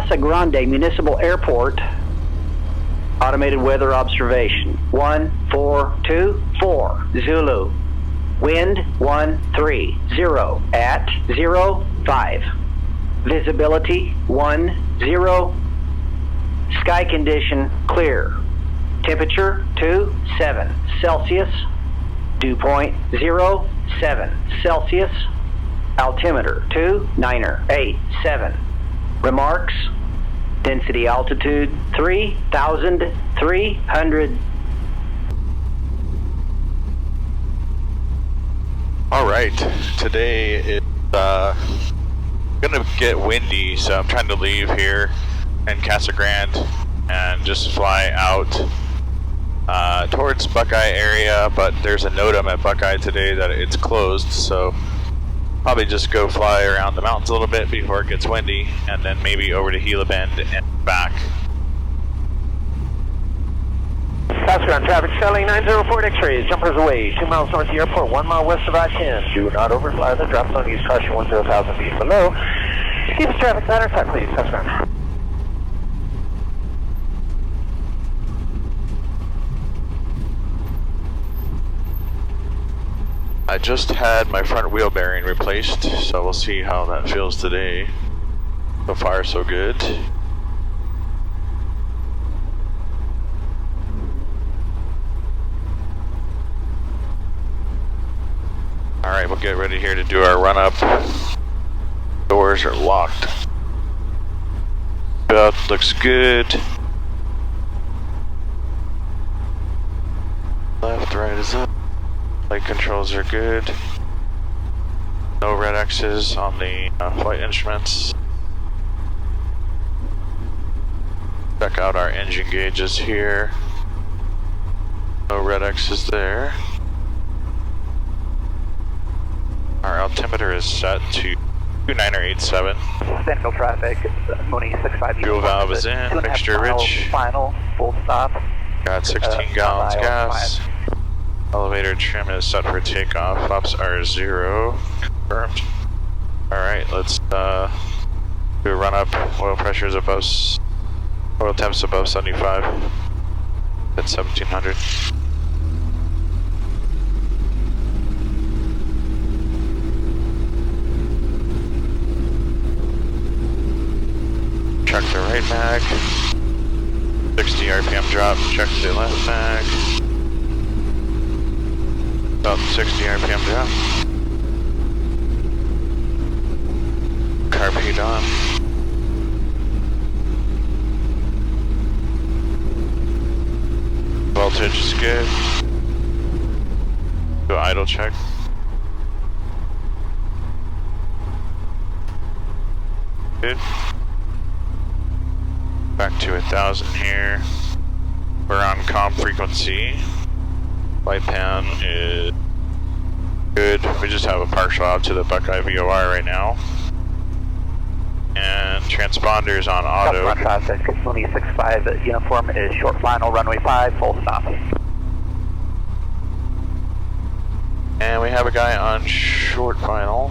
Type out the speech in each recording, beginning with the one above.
Casa Grande Municipal Airport. Automated weather observation. 1424 Zulu. Wind 130 at 05. Visibility 10. Sky condition clear. Temperature 27 Celsius. Dew point 07 Celsius. Altimeter 2987. Remarks. Density altitude 3,300. All right, today it's gonna get windy, so I'm trying to leave here in Casa Grande and just fly out towards Buckeye area, but there's a NOTAM at Buckeye today that it's closed, so probably just go fly around the mountains a little bit before it gets windy, and then maybe over to Gila Bend and back. Casa Grande traffic, Charlie 904 X-rays, jumpers away, 2 miles north of the airport, 1 mile west of I-10. Do not overfly the drop zone, use caution 10,000 feet below. Keep the traffic matter side, please, Casa Grande. I just had my front wheel bearing replaced, so we'll see how that feels today. So far, so good. Alright, we'll get ready here to do our run up. Doors are locked. That looks good. Left, right is up. Flight controls are good. No red X's on the flight instruments. Check out our engine gauges here. No red X's there. Our altimeter is set to 2987. Central traffic, Mooney 65. Fuel valve is in, mixture rich. Final, full stop. Got 16 gallons gas. Elevator trim is set for takeoff. Flaps are 0. Confirmed. Alright, let's do a run up. Oil pressure is above, oil temps above 75 at 1700. Check the right mag. 60 RPM drop. Check the left mag. About 60 RPM drop. Carb heat on. Voltage is good. Do idle check. Good. Back to 1,000 here. We're on comm frequency. Flight pan is good. We just have a partial out to the Buckeye VOR right now. And transponders on auto. Traffic, Mooney 65, uniform is short final, runway 5, full stop. And we have a guy on short final.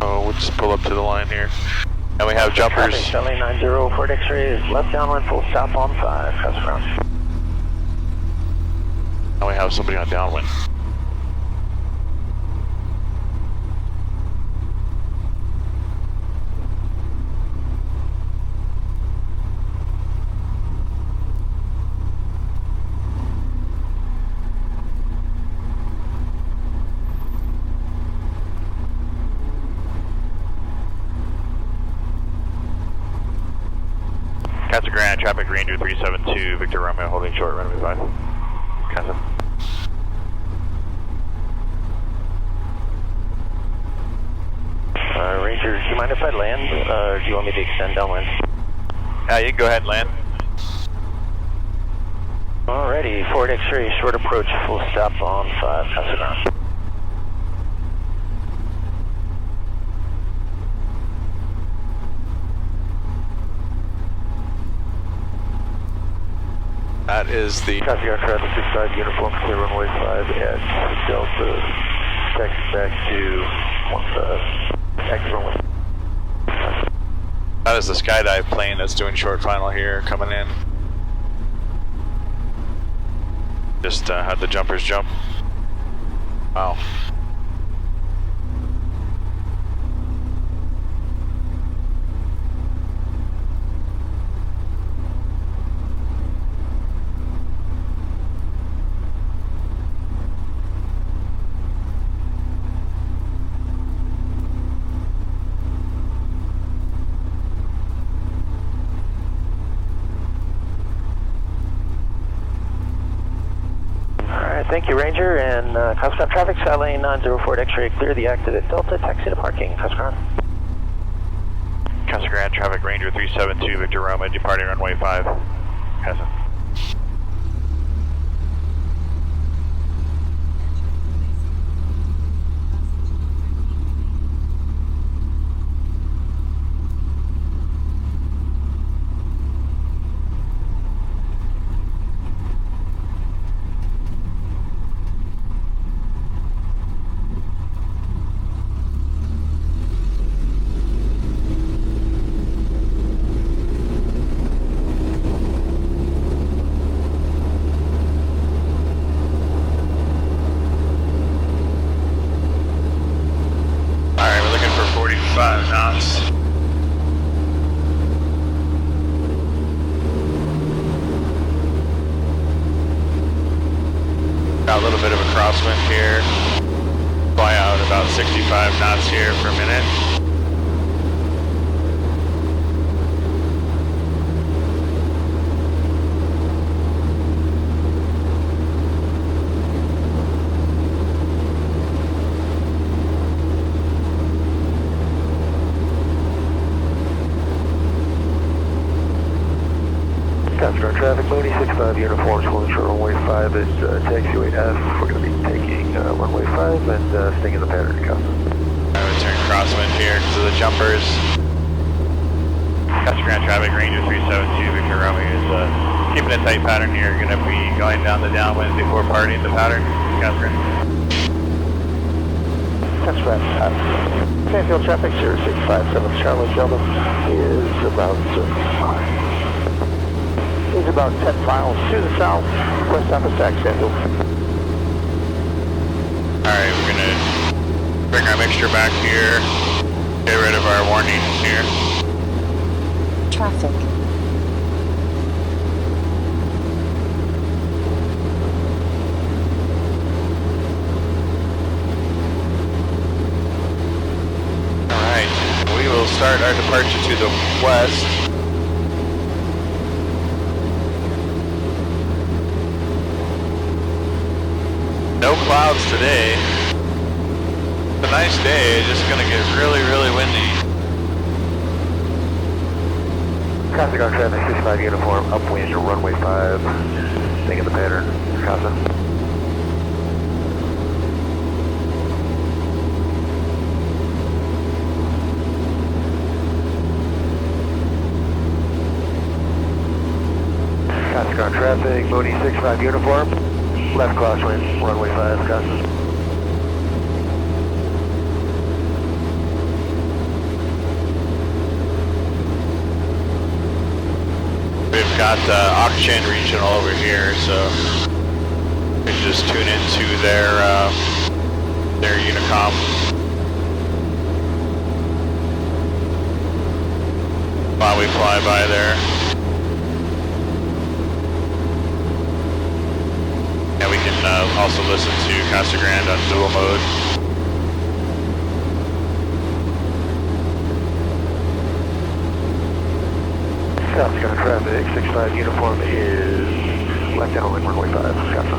Oh, we'll just pull up to the line here. And we have jumpers. Charlie 904 X-ray is left downwind, full stop on 5, Casa Grande. And we have somebody on downwind. Casa Grande, traffic Ranger 372, Victor Romeo holding short, runway 5. Casa. Ranger, do you mind if I land, or do you want me to extend downwind? You can go ahead and land. Alrighty, Ford X-ray, short approach, full stop on 5, Casa Grande. That is the Copy our traffic 65, uniform clear runway 5 at Delta, taxi back to 15, exit runway. That is the skydive plane that's doing short final here, coming in. Just had the jumpers jump. Wow. Thank you, Ranger, and Cockpit traffic, Lane 904 X-ray, clear the exit at Delta, taxi to parking, Casa Grande. Casa Grande traffic, Ranger 372, Victor Roma, departing runway 5, Casa. Got a little bit of a crosswind here. Fly out about 65 knots here for a minute. Casa Grande traffic, Mooney 65 uniforms, holding short runway 5 is taxiway F. We're going to be taking runway 5 and staying in the pattern, Casa. I would turn crosswind here because of the jumpers. Casa Grande traffic, Ranger 372, Victor Romeo is keeping a tight pattern here. Going to be going down the downwind before parting the pattern. Casa Grande. Casa Grande, Sandfield traffic, 0657 Charlotte Delta is about 10 miles to the south, west half of Sandfield. Alright, we're going to bring our mixture back here, get rid of our warning here. Traffic. Alright, we will start our departure to the west. No clouds today. It's a nice day, just gonna get really, really windy. Casa Grande traffic, 65 uniform, upwind to runway 5, staying in the pattern, Casa. Casa Grande traffic, Mooney 65 uniform, left crosswind, runway 5, Casa. We've got Auction Regional over here, so you can just tune into their Unicom. While we fly by there. And we can also listen to Casa Grande on dual mode. Casa Grande traffic, 65 uniform is left downwind, runway 5, Casa.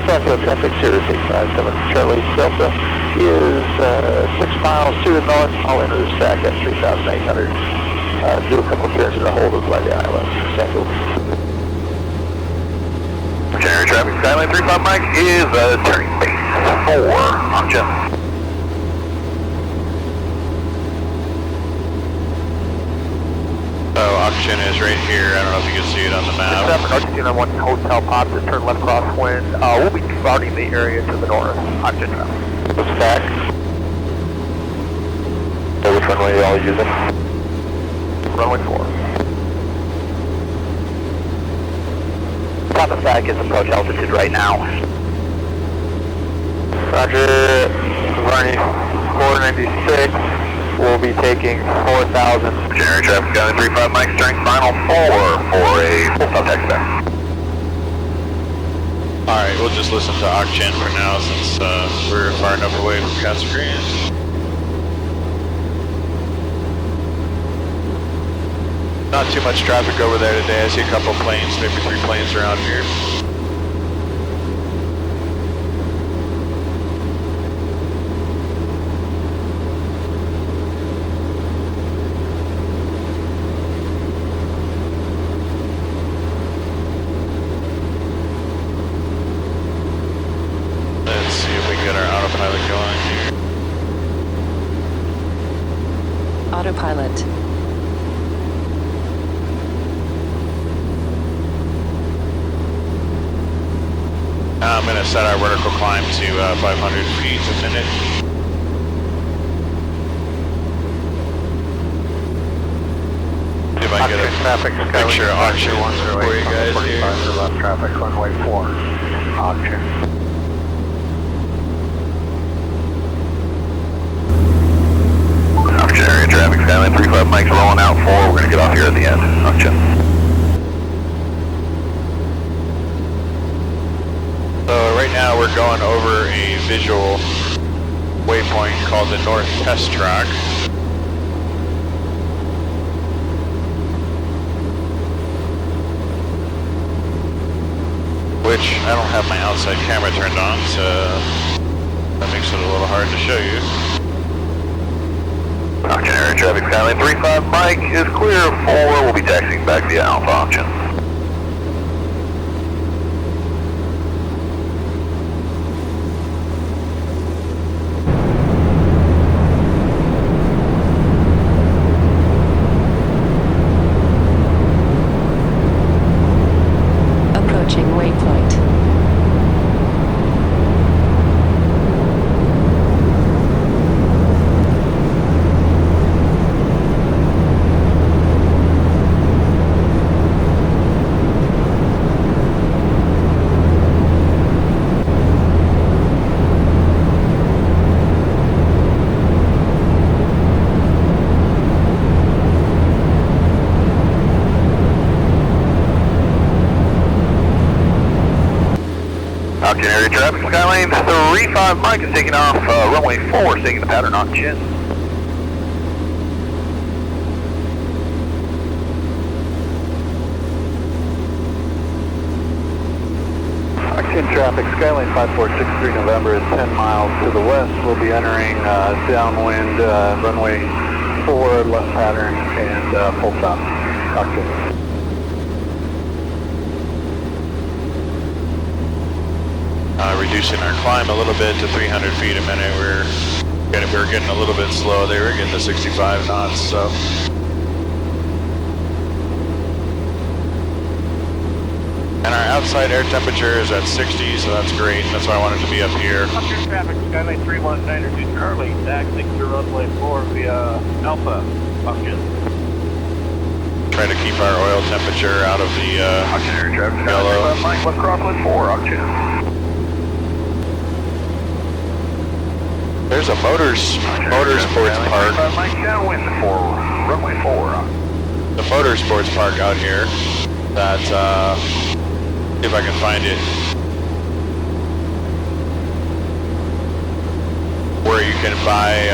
Sandfield traffic, 0657 Charlie Delta is 6 miles to the north. I'll enter the stack at 3,800. Do a couple of appearances to hold of the island. Sandfield. January traffic, Skyline 35 Mike is turning base 4 on Jeff. So Auction is right here. I don't know if you can see it on the map. 7 Hotel Pop, just turn left crosswind. We'll be routing the area to the north. Auction traffic. What's back? So which runway are you all using? Runway 4. Papa Stack is approach altitude right now. Roger, running 496. We'll be taking 4,000. General traffic down 35 Mike, turning final 4 for a full stop taxi back. Alright, we'll just listen to Auction for now since we're far enough away from Casa Grande. Not too much traffic over there today. I see a couple planes, maybe 3 planes around here. Let's see if we can get our autopilot going here. Autopilot. I'm going to set our vertical climb to 500 feet a minute. See if I can get a picture of Auction for you guys here. Left traffic, runway 4. Auction. Auction area traffic, Skyline 35 Mike's rolling out 4. We're going to get off here at the end. Auction. So right now we're going over a visual waypoint called the North Test Track. Which I don't have my outside camera turned on, so that makes it a little hard to show you. Auction area traffic, Skyline 35 Mike is clear of 4. We'll be taxiing back via Alpha Auction. Approaching waypoint. Auction area traffic, Skyline 35 Mike is taking off runway 4, taking the pattern on chin. Auction traffic, Skyline 5463 November is 10 miles to the west. We'll be entering downwind runway 4, left pattern, and full stop. Auction. Reducing our climb a little bit to 300 feet a minute. We were getting a little bit slow. They were getting to 65 knots, so. And our outside air temperature is at 60, so that's great. That's why I wanted to be up here. Auction traffic, Skyline 3192 Charlie, taxiing to runway 4 via Alpha. Auction. Try to keep our oil temperature out of the Auction area traffic, yellow. Skyline 35 Mike, left crosswind 4, auction. There's a motorsports park. Mike downwind for runway 4. The motorsports park out here. That see if I can find it. Where you can buy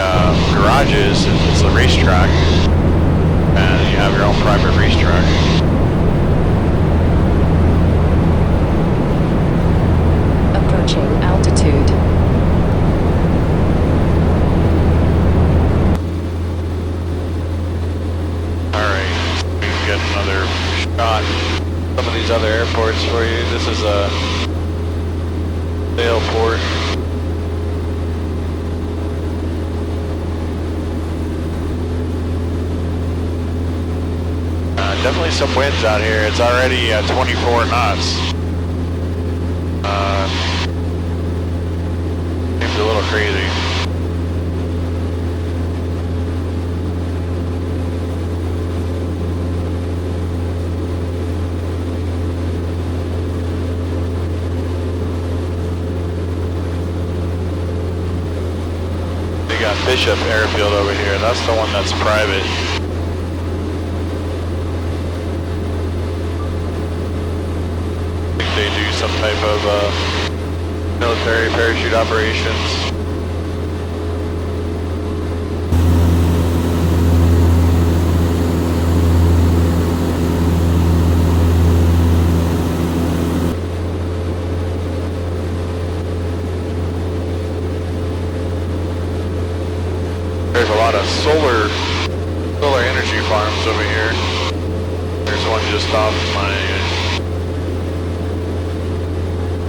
garages. It's a racetrack, and you have your own private racetrack. Approaching altitude. Get another shot some of these other airports for you. This is a Sailport. definitely some winds out here. It's already 24 knots. Seems a little crazy. They got Bishop Airfield over here. That's the one that's private. They do some type of military parachute operations. There's a lot of solar energy farms over here. There's one just off my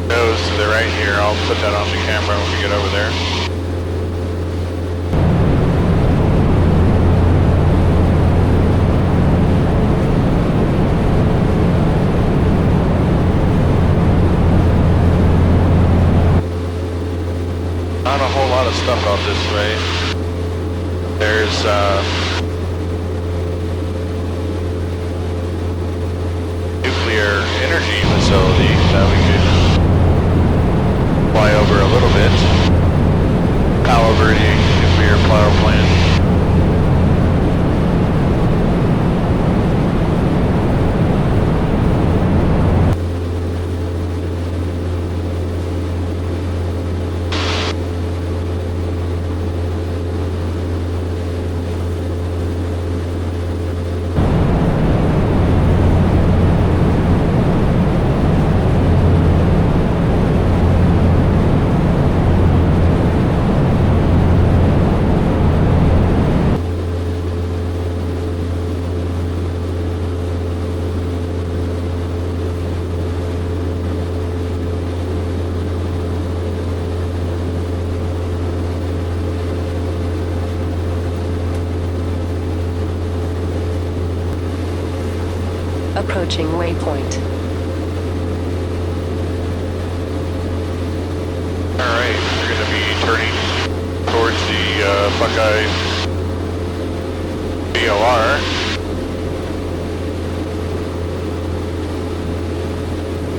nose to the right here. I'll put that on the camera when we get over there. Not a whole lot of stuff out this way. There's nuclear energy facility that we could fly over a little bit. Palo Verde nuclear power plant. Approaching waypoint. Alright, we're going to be turning towards the Buckeye VOR.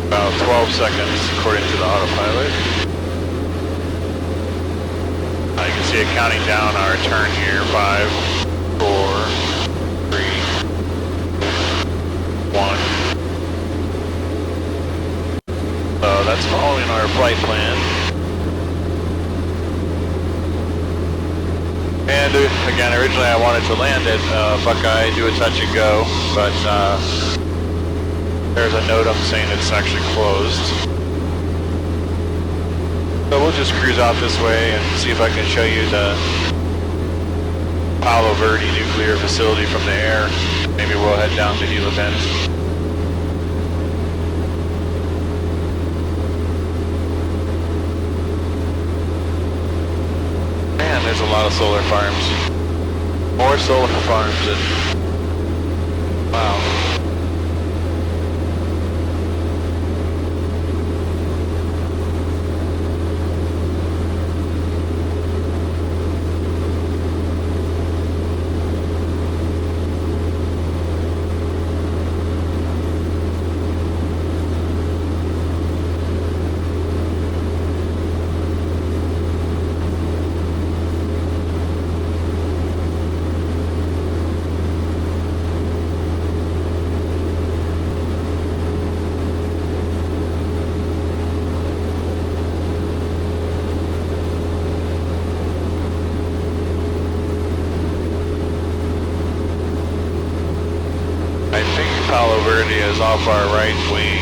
About 12 seconds according to the autopilot. You can see it counting down our turn here. 5, 4, 3, 1. So that's following our flight plan. And again, originally I wanted to land at Buckeye, do a touch and go, but there's a NOTAM saying it's actually closed. So we'll just cruise out this way and see if I can show you the Palo Verde nuclear facility from the air. Maybe we'll head down to Gila Bend. Man, there's a lot of solar farms. More solar farms than... Wow. Palo Verde is off our right wing.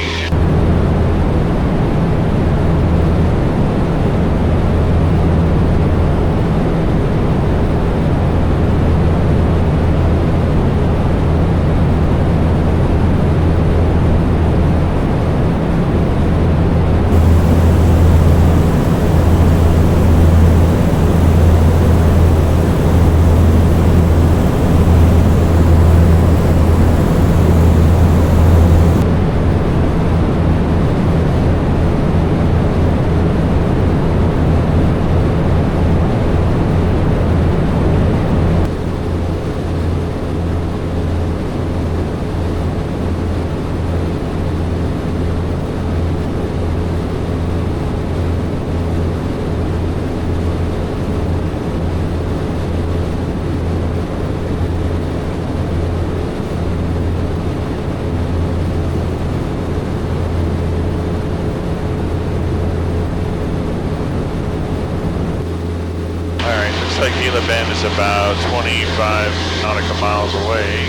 is about 25 nautical miles away.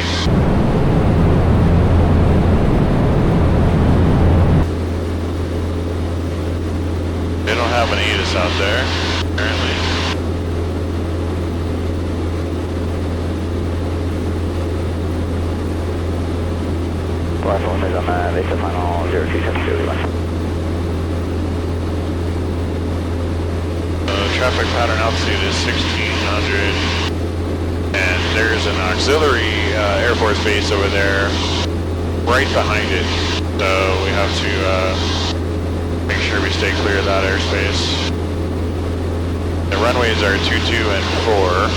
They don't have an ATIS out there, apparently. Platform is on VESA final 0270. Traffic pattern altitude is 1600, and there's an auxiliary Air Force base over there right behind it, so we have to make sure we stay clear of that airspace. The runways are 22 and 4.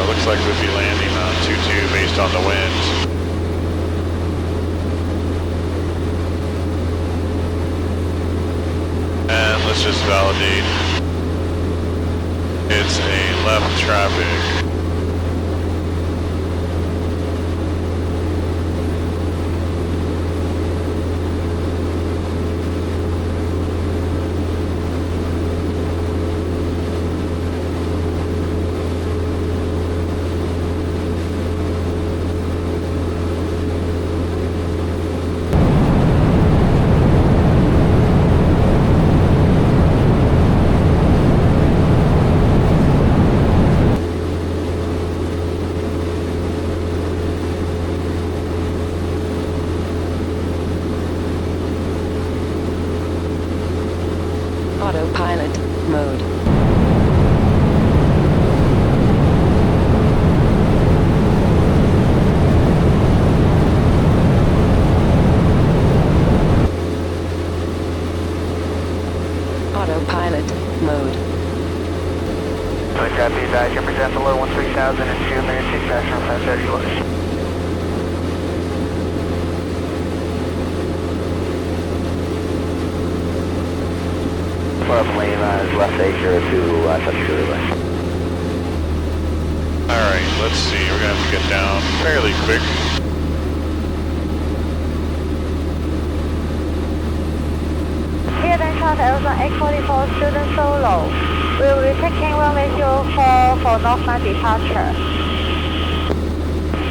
Looks like we'll be landing on 22 based on the wind. And let's just validate. It's a left traffic. Autopilot mode. Autopilot mode. Copy, advise, represent below 13,000 and 2 minutes, 6 passenger, 530 orders. Left 802, substitute left. Alright, let's see. We're going to have to get down fairly quick. Here then traffic Elsa 844 student solo. We will be taking runway 04 for northbound departure.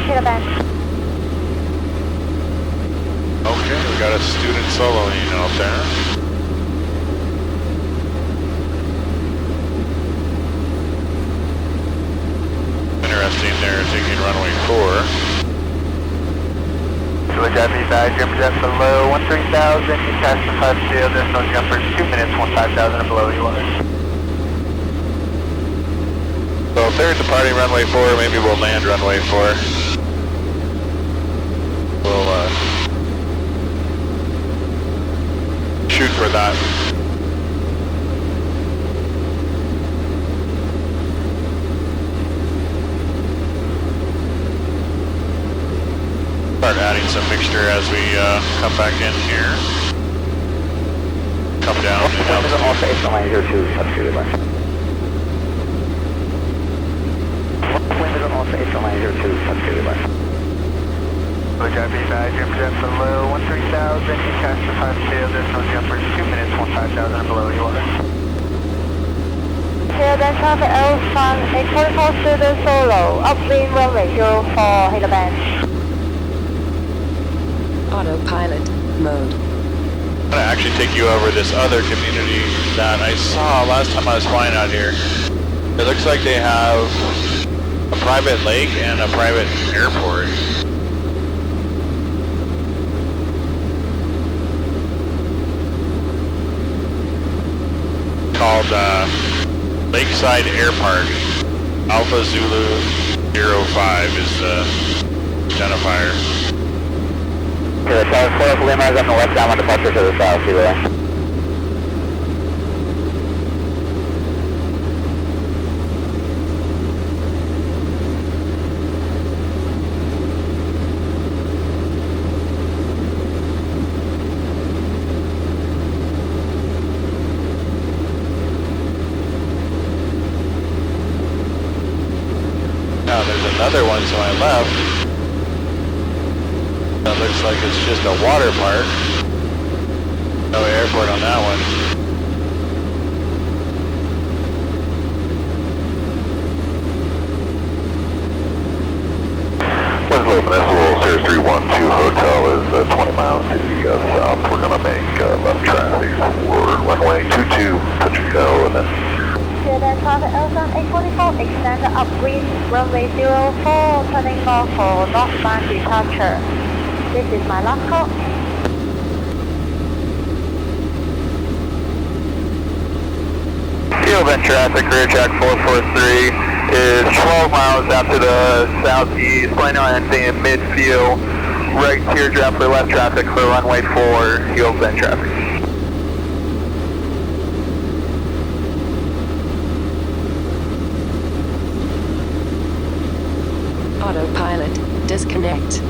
Gila Bend. Okay, we got a student soloing out there. Interesting, they're taking runway 4. So Japanese advise, represent below 13,000, you pass the 5 seal, there's no jumpers, 2 minutes, 15,000 and below you are. So if they're departing runway 4, maybe we'll land runway 4. We'll shoot for that. Start adding some mixture as we come back in here. Come down and out. Also 802, substitute left. Windows also 802, substitute left. So Japanese advise, represent below 13,000, you pass the 5 seal, there's no jumpers, 2 minutes, 15,000 and below you are. Here then traffic Elsa 844 student solo. Upwind runway 04, Gila Bend. Autopilot mode. I'm going to actually take you over this other community that I saw last time I was flying out here. It looks like they have a private lake and a private airport. Called Lakeside Air Park. Alpha Zulu 05 is the identifier. To the south, 4 Lima is on the west down on departure to the south, see there. Now there's another one to my left. That looks like it's just a water park. No airport on that one. Municipal Series 312 Hotel is 20 miles to the south. We're going to make left traffic for runway 22, touch and go, and then Gila Bend traffic Elson 844, extend up green, runway 04, turning north for northbound departure. This is my last call. Gila Bend traffic, rear track 443 is 12 miles out to the southeast, planning on entering in midfield, right teardrop for left traffic for runway 4, Gila Bend traffic. Autopilot, disconnect.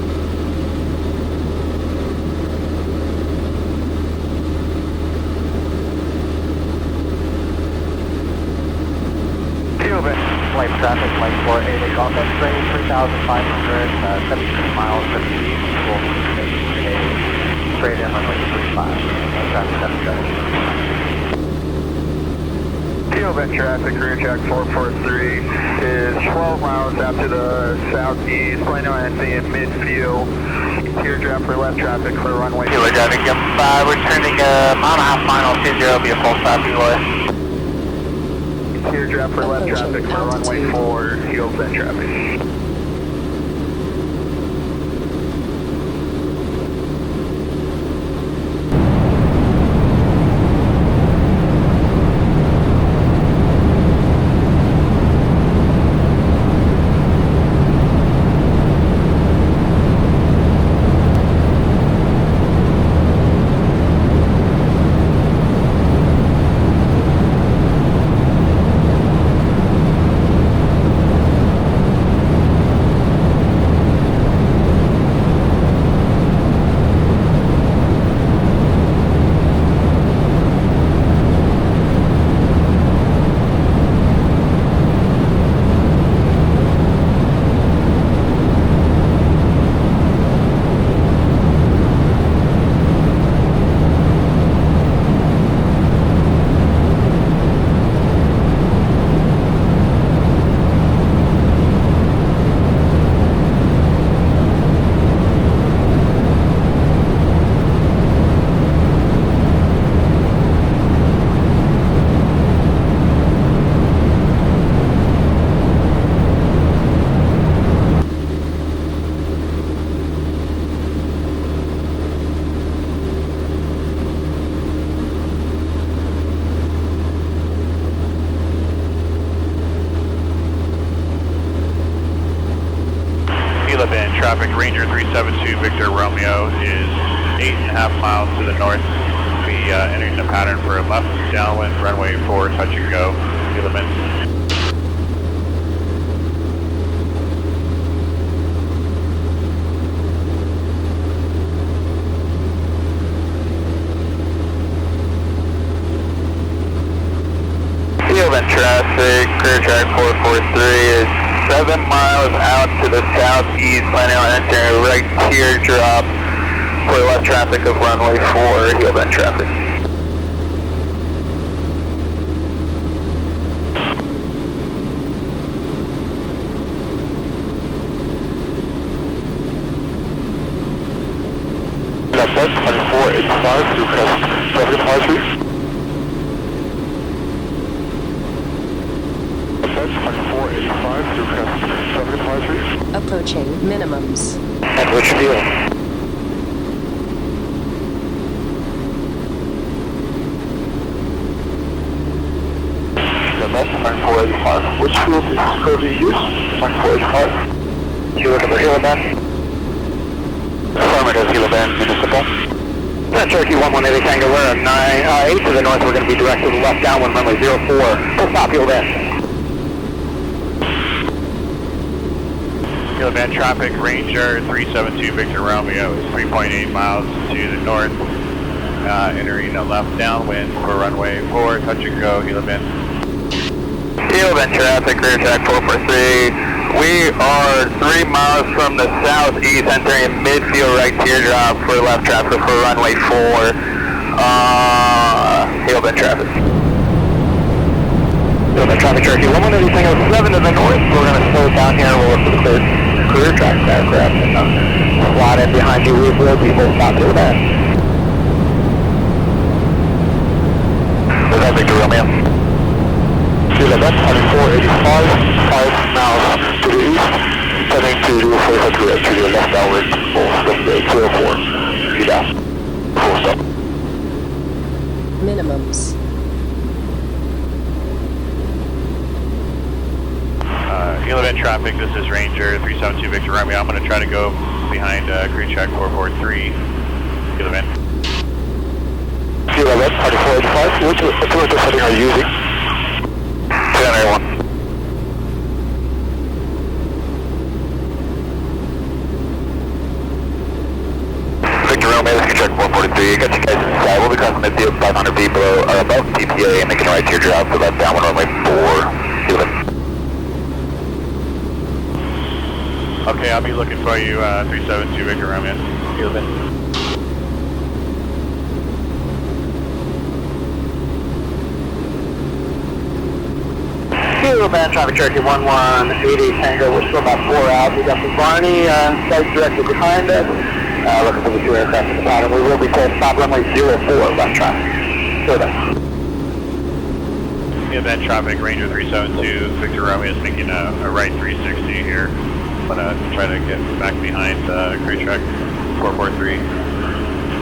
Gila Bend flight traffic, flight 480, Golf X-ray 3,500, 73 miles to the east, will straight in runway 35, traffic 77. Gila Bend traffic, rear track 443 is 12 miles out to the southeast, planning on entering in midfield, teardrop for left traffic for runway. Gila driving M5, returning a mile and a half final 20, be a full stop delay. Teardrop for left traffic for runway 4, Gila Bend traffic. Gila Bend traffic, Ranger 372 Victor Romeo is 8.5 miles to the north. Be entering the pattern for a left downwind runway 4, touch and go, Gila Bend. Gila Bend traffic, clear track 443 is 7 miles out to the southeast, planning on entering a right teardrop for left traffic of runway 4, Gila Bend traffic. Left 2485 through crest, traffic advisory. 2485 through crest, traffic advisory. Approaching minimums. And which field? The left, 9485. Which field is currently used? 9485. Gila number Gila Bend. Affirmative, Gila Bend, municipal. Cherokee 118 Tango, we're 8 to the north, we're going to be directed left downwind, runway 04. Full stop, Gila Bend. Gila Bend traffic, Ranger 372 Victor Romeo is 3.8 miles to the north, entering a left downwind for runway 4, touch and go, Gila Bend. Gila Bend traffic, rear track 443. We are 3 miles from the southeast, entering midfield right teardrop for left traffic for runway 4. Gila Bend traffic. Gila Bend traffic, Cherokee 118 Tango 7 to the north. We're going to slow it down here and we'll look for the clear track aircraft and slot in behind you. We will be full stop to that. Was that Victor Romeo? Gila Bend, 485, 5 miles to the east, turning to the 400 to the left downwind, runway 204. Gila, full stop. Minimums. Gila Bend traffic, this is Ranger 372 Victor Romeo. I'm going to try to go behind crew check 443. Gila Bend. Gila Bend, 485, which altimeter setting are you using? 1081. Victor Romeo, this is check 443. I got you guys inside. We'll be crossing the field 500 feet below, above TPA and making a right teardrop for that downwind runway 4. Gila Bend. Okay, I'll be looking for you, 372 Victor Romeo. Gila Bend. Gila Bend, traffic Cherokee 1180 Tango. We're still about 4 out. We got the Barney site directly behind us. Looking for the 2 aircraft at the bottom. We will be full stop runway 04 left traffic. Gila Bend. Gila Bend traffic, Ranger 372 Victor Romeo is making a right 360 here. I'm going to try to get back behind crew check 443.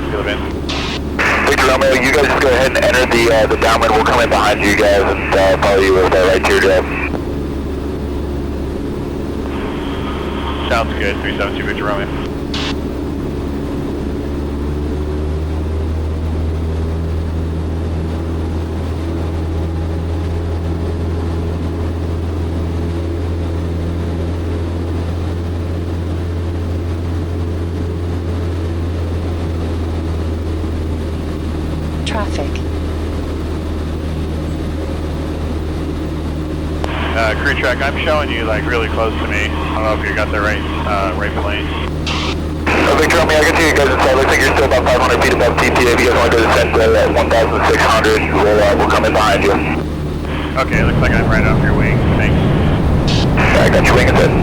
Gila Bend. Victor Romeo, you guys just go ahead and enter the downwind. We'll come in behind you guys and follow you with that right teardrop. Sounds good, 372 Victor Romeo. Traffic. Crew check, I'm showing you like really close to me. I don't know if you got the right plane. Victor Romeo, I can see you guys inside. Looks like you're still about 500 feet above TPA. If you guys want to go descend at 1,600, we'll come in behind you. Okay, looks like I'm right off your wing. Thanks. I got your wing inside.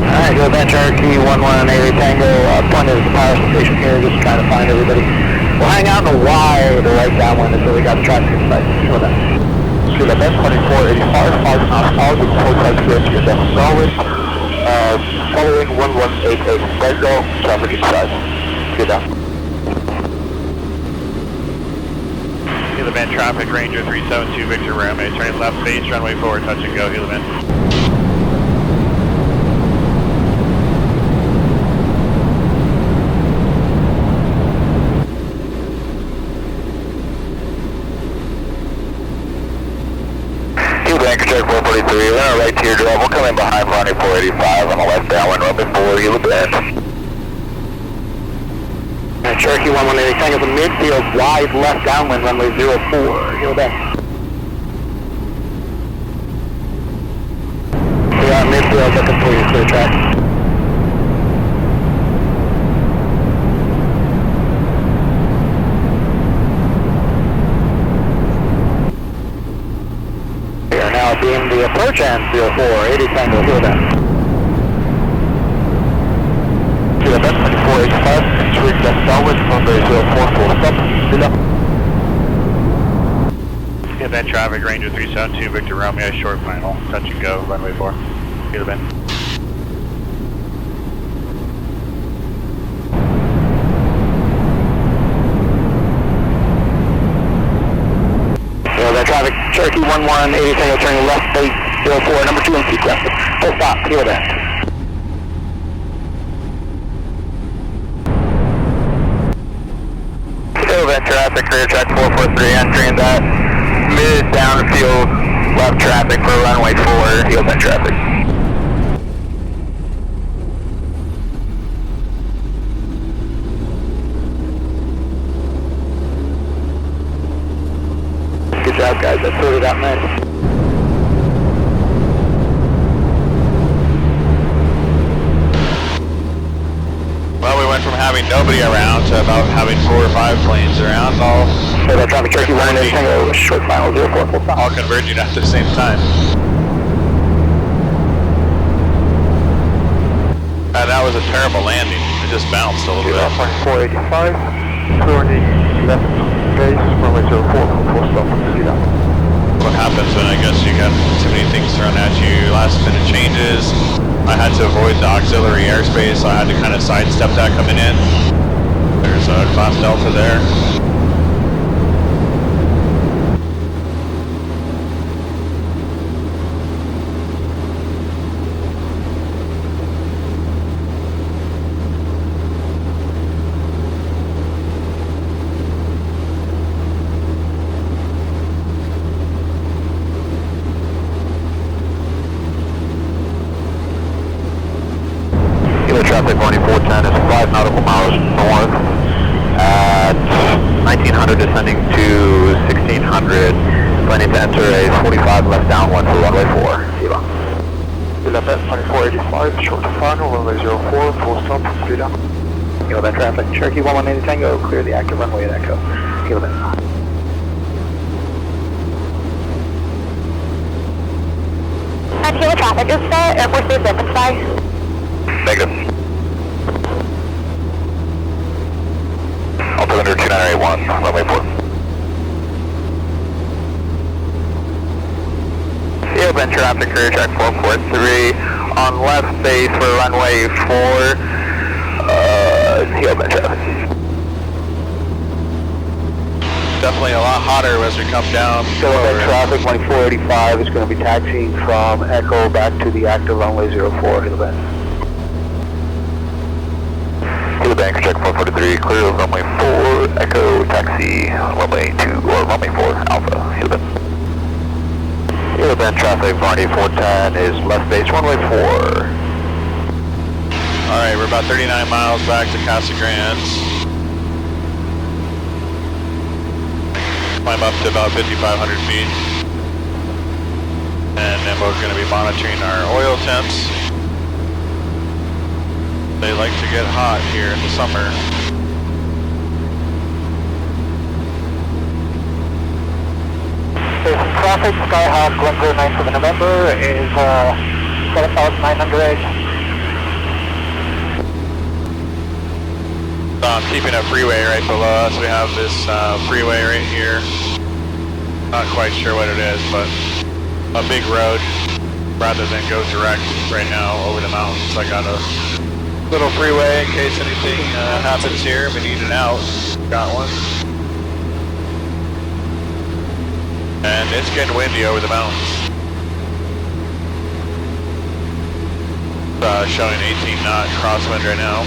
Alright, Gila Bend Cherokee 1180 Tango. Pointed at the power station here, just trying to find everybody. We'll hang out in the Y to right downwind until we got the traffic inside. Gila Bend. Gila Bend 2485, 5 miles out, with 45 to your left solid. Following 1188 Tango, traffic inside. Gila Bend. Gila Bend traffic, Ranger 372 Victor Romeo. Turning left base, runway 4, touch and go, Gila Bend. Check 443, we're on a right teardrop. We'll come in behind runway 485 on the left downwind runway 4, Gila Bend. Cherokee 1180 Tango, the midfield wide left downwind runway 04, Gila Bend. We are midfield looking for your clear track. Being the approach and 04, 80 Tango, Gila Bend. Gila Bend, 2485, entering left downwind, runway 04, full stop, Gila. Gila Bend traffic, Ranger 372 Victor Romeo, short final, touch and go, runway 4, Gila Bend. Traffic, Cherokee 1180 Tango, turning left base 04, number 2 in sequence. Full stop, Gila Bend. Gila Bend traffic, clear track 443, entering that mid downfield left traffic for runway 4, Gila Bend traffic. Good job, guys. That sorted out nice. Well, we went from having nobody around to about having 4 or 5 planes around, all So that traffic Cherokee 180 Tango, short final 04, full stop. converging at the same time. was a terrible landing. It just bounced a little bit. 485, clear on the left base, runway 04, full stop, speed up. What happens when I guess you got too many things thrown at you, last minute changes. I had to avoid the auxiliary airspace, so I had to kind of sidestep that coming in. There's a class Delta there. Traffic running 410 is 5 nautical miles north at 1900 descending to 1600. Planning to enter a 45 left downwind for runway 4. Gila. Gila Bend 2485, short to final, runway 04, full stop, speed up. Gila Bend traffic, Cherokee 118 Tango, clear the active runway at Echo. Gila Bend. And Gila traffic, is Air Force Base open sky? Negative. Altimeter 2981, runway 4. Gila Bend traffic, career track 443, on left base for runway 4, Gila Bend traffic. Definitely a lot hotter as we come down. Gila Bend traffic, runway 485 is going to be taxiing from Echo back to the active runway 04, Gila Bend. Gila Bend, check 443, clear of runway 4, Echo, taxi, runway 2, or runway 4, Alpha, Gila Bend. Gila Bend traffic, Varney 410 is left base, runway 4. Alright, we're about 39 miles back to Casa Grande. Climb up to about 5,500 feet. And then we're going to be monitoring our oil temps. They like to get hot here in the summer. There's some traffic, Skyhawk 109 for the November is 7,900. So I'm keeping a freeway right below us. We have this freeway right here. Not quite sure what it is, but a big road rather than go direct right now over the mountains. I got a little freeway in case anything happens here. We need an out. Got one. And it's getting windy over the mountains. Showing 18 knot crosswind right now.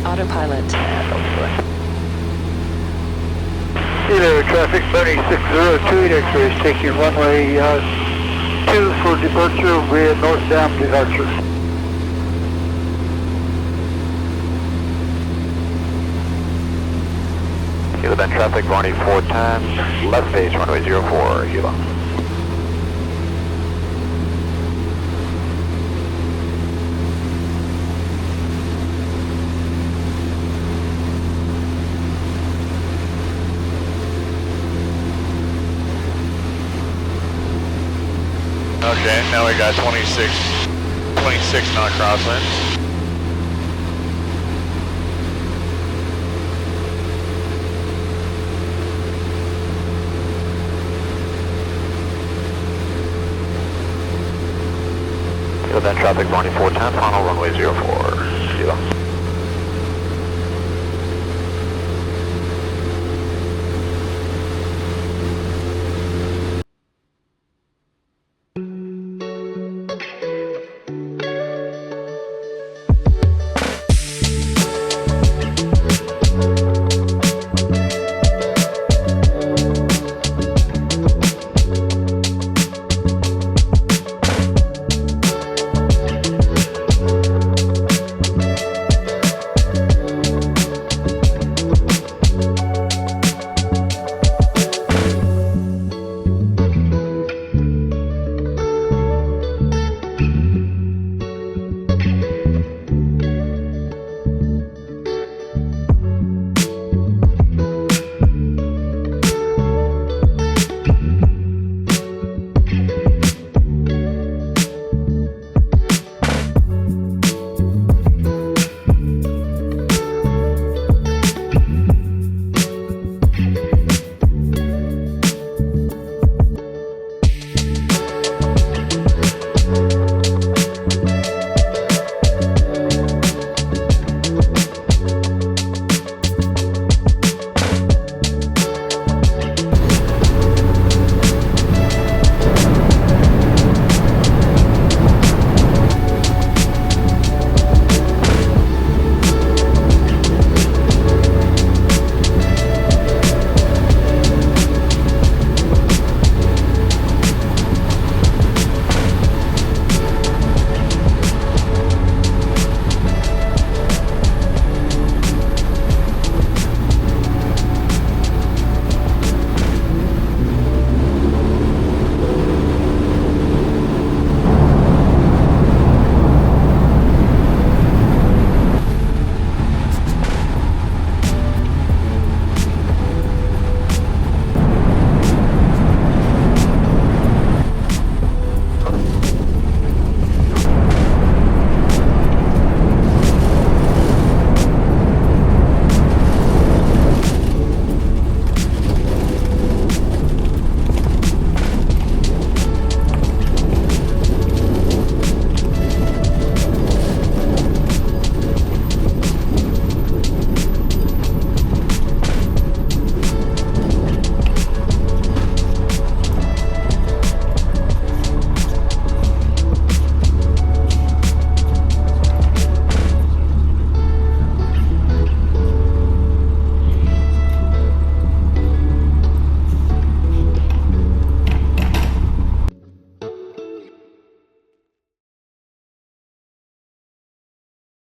Autopilot. Kilo traffic 3602 X-rays taking runway 2 for departure with northbound departure. Gila Bend traffic, Varney 410, left base, runway 04, Gila. Okay, now we got 26 knot crosswind. Gila Bend traffic, Varney 410, final runway 04, Gila.